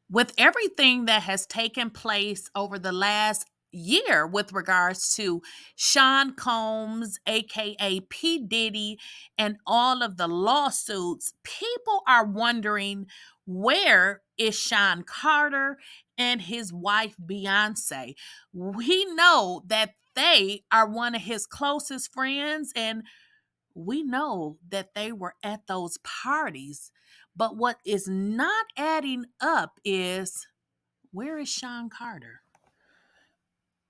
with everything that has taken place over the last year with regards to Sean Combs, aka P. Diddy, and all of the lawsuits, people are wondering, where is Sean Carter and his wife Beyonce? We know that they are one of his closest friends, and we know that they were at those parties. But what is not adding up is, where is Sean Carter?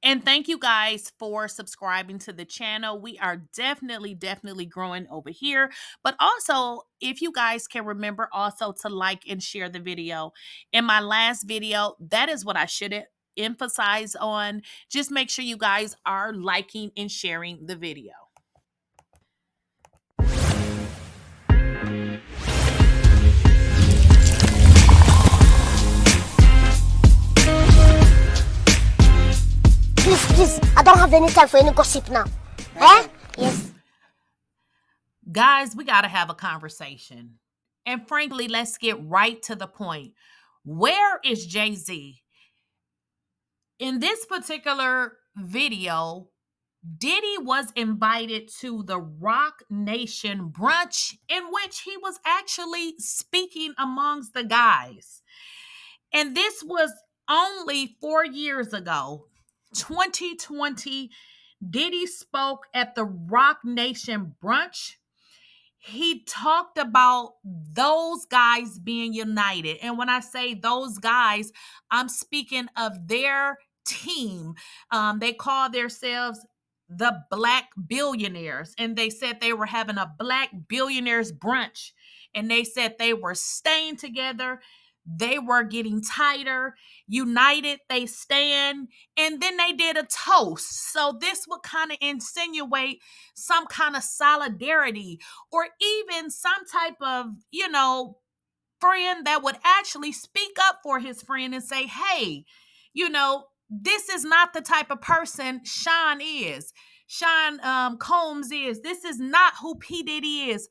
And thank you guys for subscribing to the channel. We are definitely growing over here. But also, if you guys can remember also to like and share the video. In my last video, that is what I should emphasize on. Just make sure you guys are liking and sharing the video. Please, I don't have any time for any gossip now. Eh? Yes. Guys, we got to have a conversation. And frankly, let's get right to the point. Where is Jay-Z? In this particular video, Diddy was invited to the Rock Nation brunch, in which he was actually speaking amongst the guys. And this was only 4 years ago, 2020. Diddy spoke at the Rock Nation brunch. He talked about those guys being united. And when I say those guys, I'm speaking of their team. They call themselves the Black Billionaires. And they said they were having a Black Billionaires brunch. And they said they were staying together. They were getting tighter, united, they stand, and then they did a toast. So this would kind of insinuate some kind of solidarity, or even some type of, friend that would actually speak up for his friend and say, hey, this is not the type of person Sean is. Sean Combs is. This is not who P. Diddy is.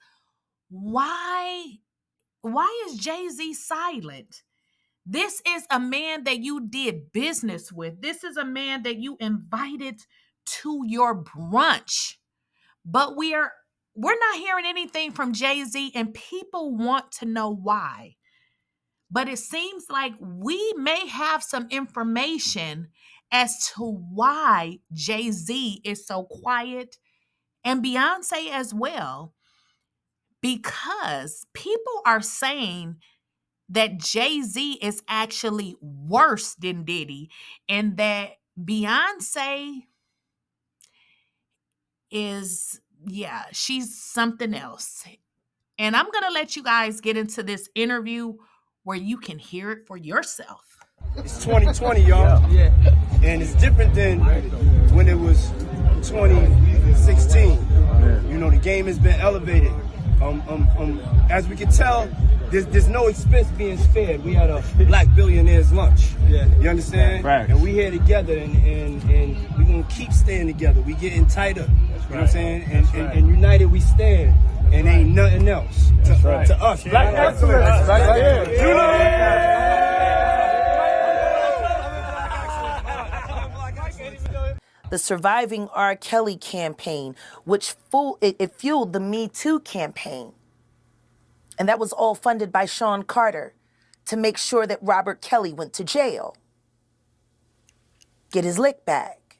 Why is Jay-Z silent? This is a man that you did business with. This is a man that you invited to your brunch. But we're not hearing anything from Jay-Z, and people want to know why. But it seems like we may have some information as to why Jay-Z is so quiet, and Beyonce as well. Because people are saying that Jay-Z is actually worse than Diddy, and that Beyonce is, she's something else. And I'm going to let you guys get into this interview where you can hear it for yourself. It's 2020, y'all. Yeah. And it's different than when it was 2016. The game has been elevated. As we can tell, there's no expense being spared. We had a Black Billionaires lunch. Yeah. You understand? Right. And we here together, and we're going to keep staying together. We getting tighter. That's right. You know what I'm saying? And united we stand. And ain't nothing else to us. Black excellence. Right there. The Surviving R. Kelly campaign, which fueled the Me Too campaign. And that was all funded by Sean Carter to make sure that Robert Kelly went to jail. Get his lick back.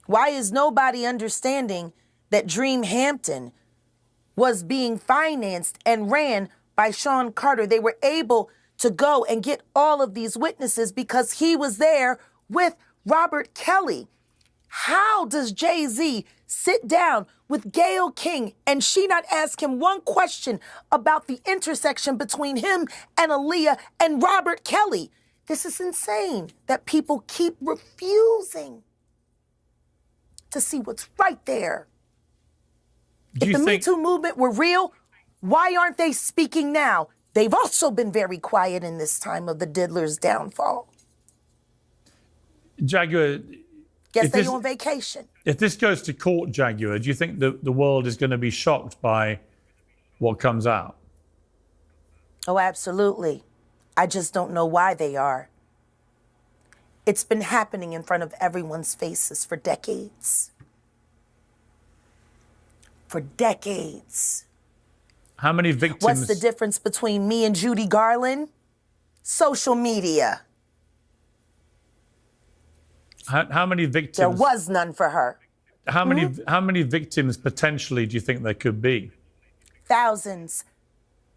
Why is nobody understanding that Dream Hampton was being financed and ran by Sean Carter? They were able to go and get all of these witnesses because he was there with Robert Kelly. How does Jay-Z sit down with Gayle King and she not ask him one question about the intersection between him and Aaliyah and Robert Kelly? This is insane that people keep refusing to see what's right there. If the Me Too movement were real, why aren't they speaking now? They've also been very quiet in this time of the diddler's downfall. Jaguar, guess they're on vacation. If this goes to court, Jaguar, do you think the world is going to be shocked by what comes out? Oh, absolutely. I just don't know why they are. It's been happening in front of everyone's faces for decades. For decades. How many victims? What's the difference between me and Judy Garland? Social media. How many victims? There was none for her. How many victims potentially do you think there could be? Thousands.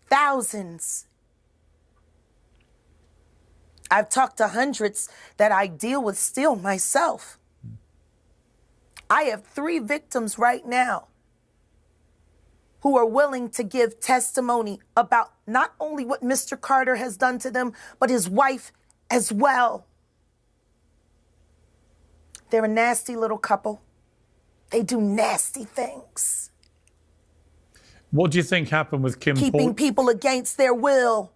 Thousands. I've talked to hundreds that I deal with still myself. I have 3 victims right now who are willing to give testimony about not only what Mr. Carter has done to them, but his wife as well. They're a nasty little couple. They do nasty things. What do you think happened with Kim Keeping Porter? people against their will.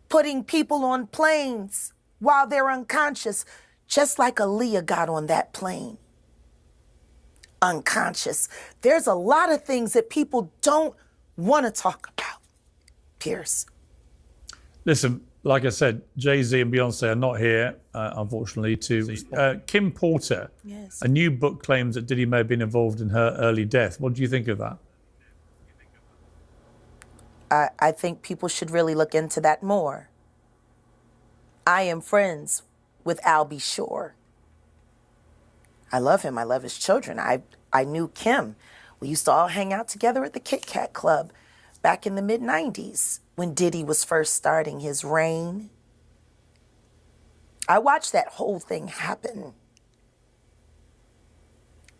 Putting people on planes while they're unconscious, just like Aaliyah got on that plane. Unconscious. There's a lot of things that people don't want to talk about, Pierce. Listen, like I said, Jay-Z and Beyonce are not here, unfortunately, to Kim Porter. Yes. A new book claims that Diddy may have been involved in her early death. What do you think of that? I think people should really look into that more. I am friends with Albie Shore. I love him. I love his children. I knew Kim. We used to all hang out together at the Kit Kat Club back in the mid-90s when Diddy was first starting his reign. I watched that whole thing happen.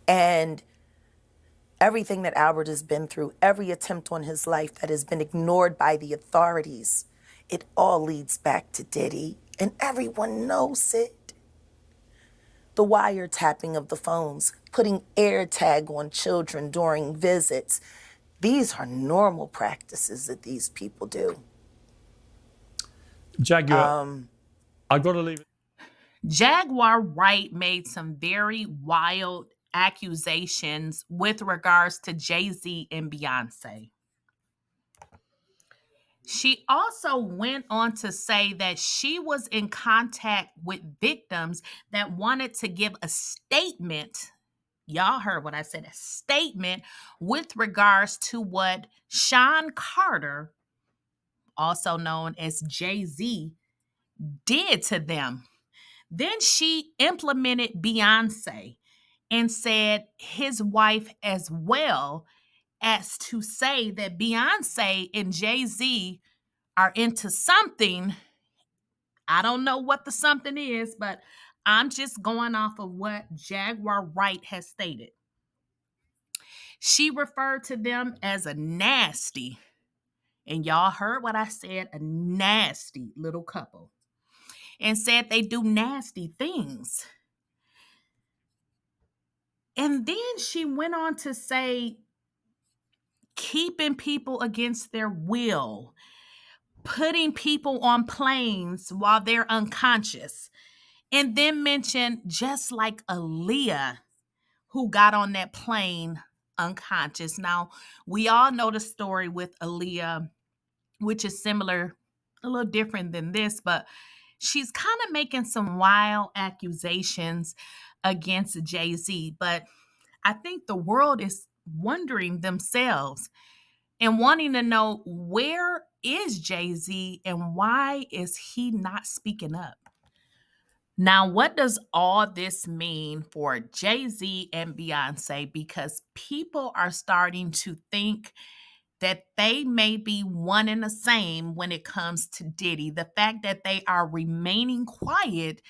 And everything that Albert has been through, every attempt on his life that has been ignored by the authorities, it all leads back to Diddy, and everyone knows it. The wiretapping of the phones, putting air tag on children during visits. These are normal practices that these people do. Jaguar, I've got to leave it. Jaguar Wright made some very wild accusations with regards to Jay-Z and Beyonce. She also went on to say that she was in contact with victims that wanted to give a statement. Y'all heard what I said, a statement with regards to what Sean Carter, also known as Jay-Z, did to them. Then she implemented Beyonce and said his wife as well, as to say that Beyonce and Jay-Z are into something. I don't know what the something is, but I'm just going off of what Jaguar Wright has stated. She referred to them as a nasty, and y'all heard what I said, a nasty little couple, and said they do nasty things. And then she went on to say, keeping people against their will, putting people on planes while they're unconscious, and then mentioned just like Aaliyah, who got on that plane unconscious. Now, we all know the story with Aaliyah, which is similar, a little different than this, but she's kind of making some wild accusations against Jay-Z. But I think the world is wondering themselves and wanting to know, where is Jay-Z and why is he not speaking up? Now, what does all this mean for Jay-Z and Beyonce? Because people are starting to think that they may be one and the same when it comes to Diddy. The fact that they are remaining quiet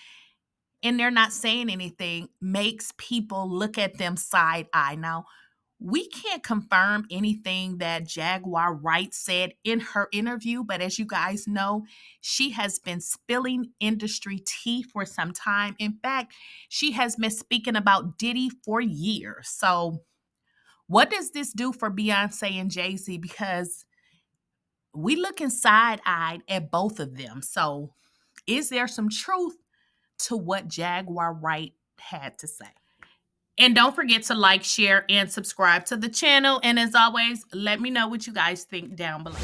and they're not saying anything makes people look at them side eye. Now, we can't confirm anything that Jaguar Wright said in her interview, but as you guys know, she has been spilling industry tea for some time. In fact, she has been speaking about Diddy for years. So what does this do for Beyonce and Jay-Z? Because we looking side-eyed at both of them. So is there some truth to what Jaguar Wright had to say? And don't forget to like, share, and subscribe to the channel. And as always, let me know what you guys think down below.